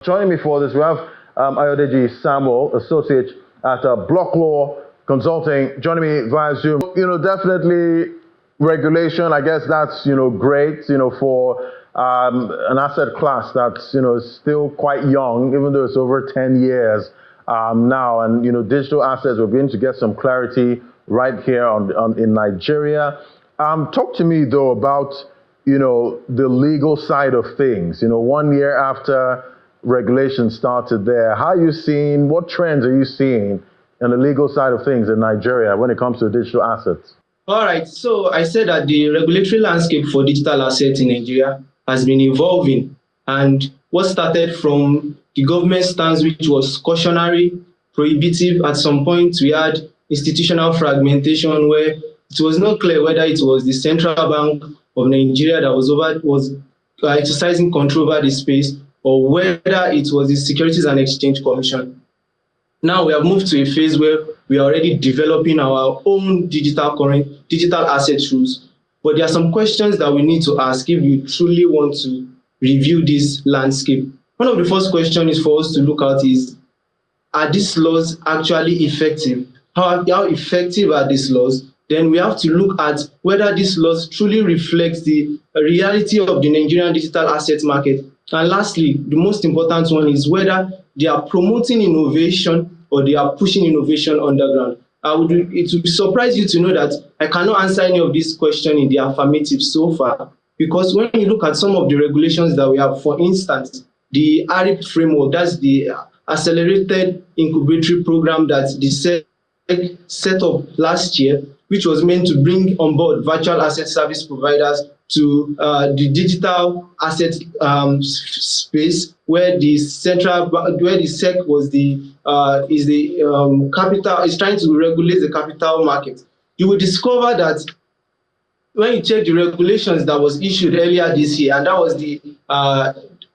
Joining me for this, we have Ayodeji Samuel, associate at Block Law Consulting, joining me via Zoom. Definitely regulation. I guess that's great. For an asset class that's is still quite young, even though it's over 10 years now. And digital assets, we're beginning to get some clarity right here in Nigeria. Talk to me though about the legal side of things. 1 year after regulation started there, how are you seeing, what trends are you seeing in the legal side of things in Nigeria when it comes to digital assets? All right, so I said that the regulatory landscape for digital assets in Nigeria has been evolving, and what started from the government stance, which was cautionary, prohibitive. At some point we had institutional fragmentation where it was not clear whether it was the Central Bank of Nigeria that was exercising control over the space, or whether it was the Securities and Exchange Commission. Now we have moved to a phase where we are already developing our own digital asset rules. But there are some questions that we need to ask if you truly want to review this landscape. One of the first questions is for us to look at is, are these laws actually effective? How effective are these laws? Then we have to look at whether these laws truly reflect the reality of the Nigerian digital asset market. And lastly, the most important one is whether they are promoting innovation or they are pushing innovation underground. It would surprise you to know that I cannot answer any of these questions in the affirmative so far, because when you look at some of the regulations that we have, for instance, the ARIP framework, that's the Accelerated Incubatory Program that the SEC set up last year, which was meant to bring on board virtual asset service providers to the digital asset space, where the SEC was is trying to regulate the capital market. You will discover that when you check the regulations that was issued earlier this year, and that was the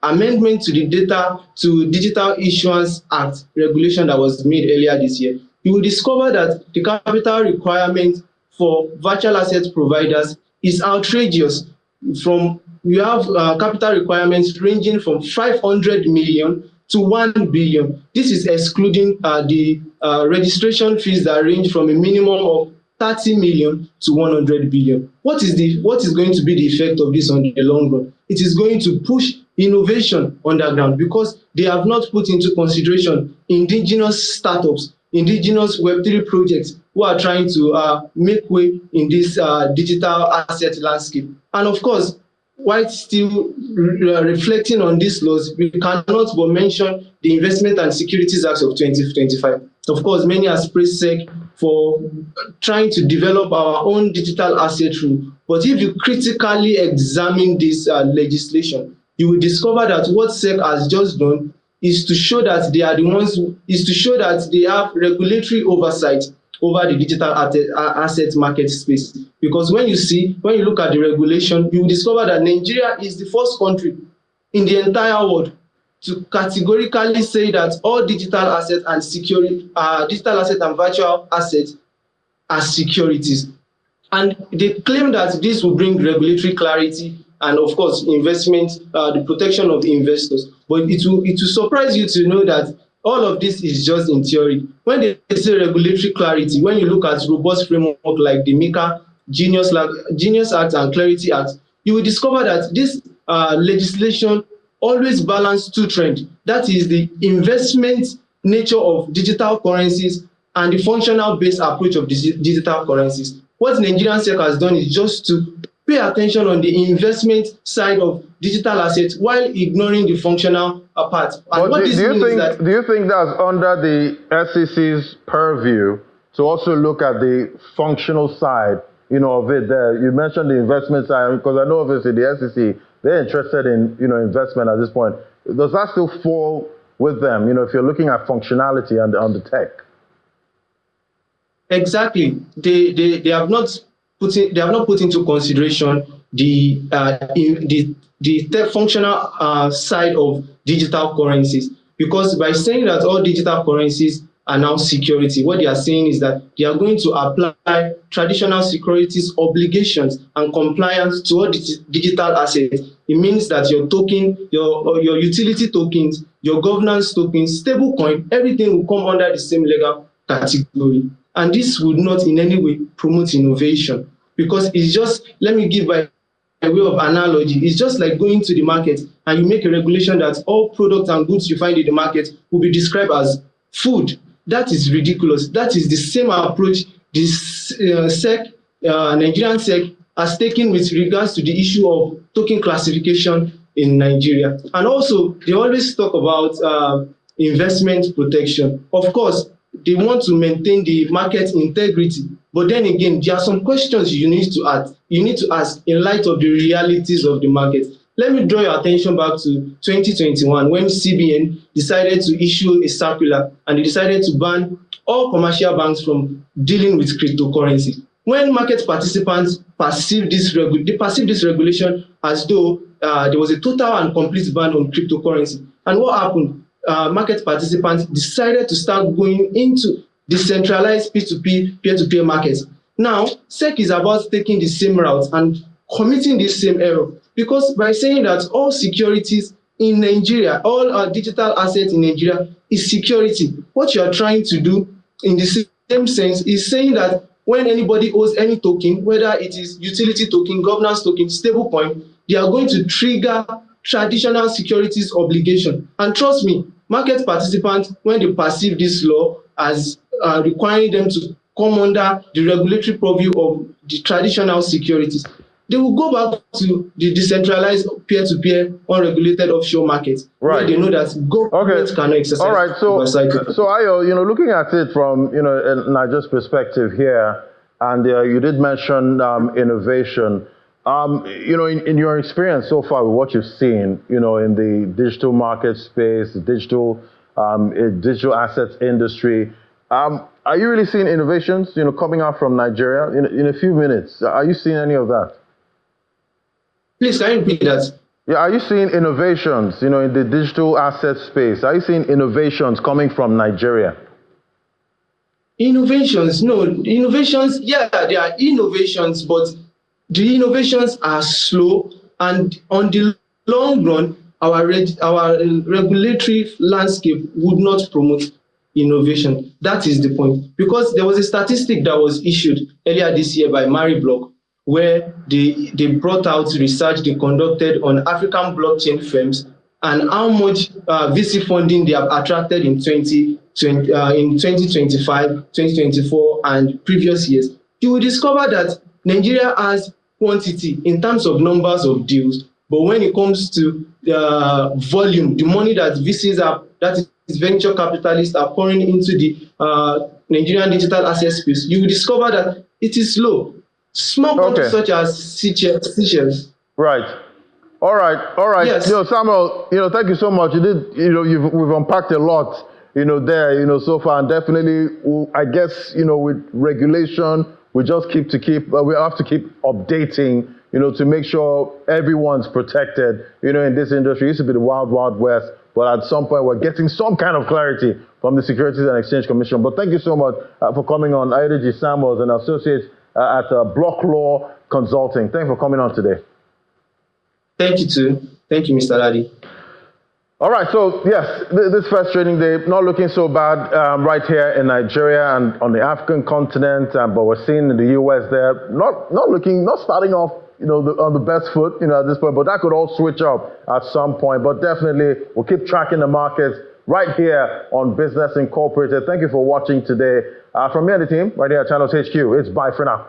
amendment to the Digital Issuance Act regulation that was made earlier this year, you will discover that the capital requirement for virtual asset providers is outrageous. You have capital requirements ranging from 500 million to 1 billion. This is excluding the registration fees that range from a minimum of 30 million to 100 billion. What is going to be the effect of this on the long run? It is going to push innovation underground, because they have not put into consideration indigenous startups, indigenous Web3 projects who are trying to make way in this digital asset landscape. And of course, while still reflecting on these laws, we cannot but mention the Investment and Securities Act of 2025. Of course, many has praised SEC for trying to develop our own digital asset rule. But if you critically examine this legislation, you will discover that what SEC has just done is to show that they are the ones, they have regulatory oversight over the digital asset market space. Because when you look at the regulation, you will discover that Nigeria is the first country in the entire world to categorically say that all digital assets and virtual assets are securities. And they claim that this will bring regulatory clarity and, of course, investment, the protection of the investors. But it will surprise you to know that all of this is just in theory. When they say regulatory clarity, when you look at robust framework like the MiCA, Genius Act and Clarity Act, you will discover that this legislation always balance two trends. That is the investment nature of digital currencies and the functional based approach of digital currencies. What Nigerian SEC has done is just to pay attention on the investment side of digital assets while ignoring the functional part. And do you think that's under the SEC's purview to also look at the functional side, of it there? You mentioned the investment side, because I know obviously the SEC, they're interested in, investment at this point. Does that still fall with them, if you're looking at functionality and on the tech? Exactly. They have not put into consideration the functional side of digital currencies, because by saying that all digital currencies are now security, what they are saying is that they are going to apply traditional securities obligations and compliance to all digital assets, it means that your token, your utility tokens, your governance tokens, stablecoin, everything will come under the same legal category. And this would not in any way promote innovation, because it's just, let me give by way of analogy, it's just like going to the market and you make a regulation that all products and goods you find in the market will be described as food. That is ridiculous. That is the same approach this Nigerian SEC has taken with regards to the issue of token classification in Nigeria. And also, they always talk about investment protection. Of course, they want to maintain the market integrity. But then again, there are some questions you need to ask. You need to ask in light of the realities of the market. Let me draw your attention back to 2021 when CBN decided to issue a circular and they decided to ban all commercial banks from dealing with cryptocurrency. When market participants perceive this regulation as though there was a total and complete ban on cryptocurrency. And what happened? Market participants decided to start going into decentralized P2P, peer-to-peer markets. Now, SEC is about taking the same route and committing this same error, because by saying that all securities in Nigeria, all digital assets in Nigeria is security, what you are trying to do in the same sense is saying that when anybody owes any token, whether it is utility token, governance token, stablecoin, they are going to trigger traditional securities obligation. And trust me, market participants, when they perceive this law as requiring them to come under the regulatory purview of the traditional securities, they will go back to the decentralized peer-to-peer unregulated offshore markets, right, where they know that government cannot exercise. All right, so Ayo, looking at it from Nigeria's perspective here, and you did mention innovation. In your experience so far with what you've seen, in the digital market space, digital assets industry, are you really seeing innovations, coming out from Nigeria in a few minutes? Are you seeing any of that? Please, can you repeat that? Yeah, are you seeing innovations, in the digital asset space? Are you seeing innovations coming from Nigeria? Innovations? No, innovations, yeah, there are innovations, but the innovations are slow, and on the long run, our regulatory landscape would not promote innovation. That is the point. Because there was a statistic that was issued earlier this year by Mariblock, where they brought out research they conducted on African blockchain firms and how much VC funding they have attracted in 2025, 2024, and previous years. You will discover that Nigeria has quantity in terms of numbers of deals, but when it comes to the volume, the money that VCs are, that is venture capitalists are pouring into the Nigerian digital asset space, you will discover that it is low. Small countries such as Seychelles. Right. All right. Yes. Samuel, thank you so much. We've unpacked a lot, there, so far, and definitely, I guess, with regulation, we have to keep updating, to make sure everyone's protected, in this industry. It used to be the wild, wild west, but at some point we're getting some kind of clarity from the Securities and Exchange Commission. But thank you so much for coming on. Ayodeji Samuel, an associate at Block Law Consulting. Thank you for coming on today. Thank you too. Thank you, Mr. Ladi. All right, so yes, this first trading day, not looking so bad right here in Nigeria and on the African continent, but we're seeing in the US there, not starting off, on the best foot, at this point, but that could all switch up at some point. But definitely, we'll keep tracking the markets right here on Business Incorporated. Thank you for watching today. From me and the team, right here at Channels HQ, it's bye for now.